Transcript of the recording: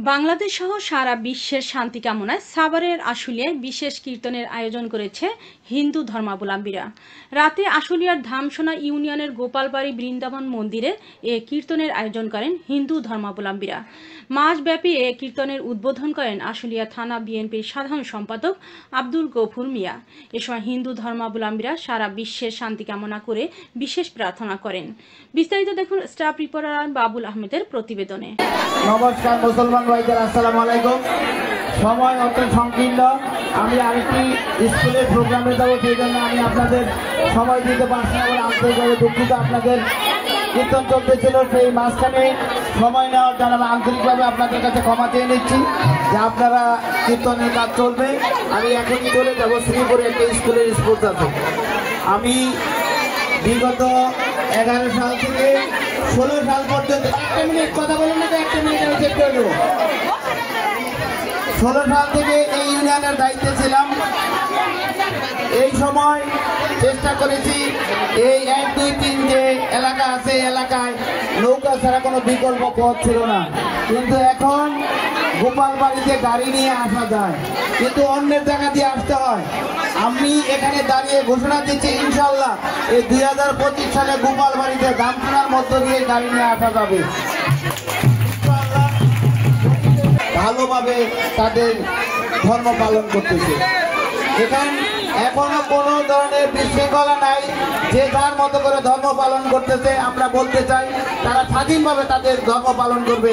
বাংলাদেশ সহ সারা বিশ্বের শান্তি কামনায় সাভারের আশুলিয়ায় বিশেষ কীর্তনের আয়োজন করেছে হিন্দু ধর্মাবলম্বীরা। রাতে আশুলিয়ার ধামসোনা ইউনিয়নের গোপালবাড়ি বৃন্দাবন মন্দিরে এ কীর্তনের আয়োজন করেন হিন্দু ধর্মাবলম্বীরা। মাসব্যাপী এ কীর্তনের উদ্বোধন করেন আশুলিয়া থানা বিএনপির সাধারণ সম্পাদক আব্দুল গফুর মিয়া। এ সময় হিন্দু ধর্মাবলম্বীরা সারা বিশ্বের শান্তি কামনা করে বিশেষ প্রার্থনা করেন। বিস্তারিত দেখুন স্টাফ রিপোর্টার বাবুল আহমেদের প্রতিবেদনে। নমস্কার মুসলমান ভাইদের, আসসালামু আলাইকুম। সময় অত সংকীর্ণ, আমি আরেকটি স্কুলের প্রোগ্রামে যাবো, সেই জন্য আমি আপনাদের সময় দিতে পারছি না বলে আন্তরিকভাবে দুঃখিত। আপনাদের কীর্তন চলতেছিল, সেই মাঝখানে সময় নেওয়ার জন্য আমি আন্তরিকভাবে আপনাদের কাছে ক্ষমা চেয়ে নিচ্ছি যে আপনারা কীর্তনের কাজ চলবে। আমি এখনই চলে যাবো শ্রীপুরে, একটা স্কুলের স্পোর্টস আছে। আমি বিগত 11 সাল থেকে 16 সাল পর্যন্ত, একটা মিনিট কথা বলুন না, একটা মিনিট আমি চেক করে দেবো। 16 সাল থেকে এই ইউনিয়নের দায়িত্বে ছিলাম। এই সময় চেষ্টা করেছি এই 1, 2, 3 যে এলাকা আছে, এলাকায় নৌকা ছাড়া কোনো বিকল্প পথ ছিল না, কিন্তু এখন গোপালবাড়িতে গাড়ি নিয়ে আসা যায়, কিন্তু অন্যের জায়গা দিয়ে আসতে হয়। আমি এখানে দাঁড়িয়ে ঘোষণা দিচ্ছি, ইনশাল্লাহ এই 2025 সালে গোপালবাড়িতে ধামসোনার মধ্য দিয়ে গাড়ি নিয়ে আসা যাবে। ভালোভাবে তাদের ধর্ম পালন করতেছে। এখানে এখনো কোনো ধরনের বিশৃঙ্খলা নাই, যে যার মতো করে ধর্ম পালন করতেছে। আমরা বলতে চাই তারা স্বাধীনভাবে তাদের ধর্ম পালন করবে।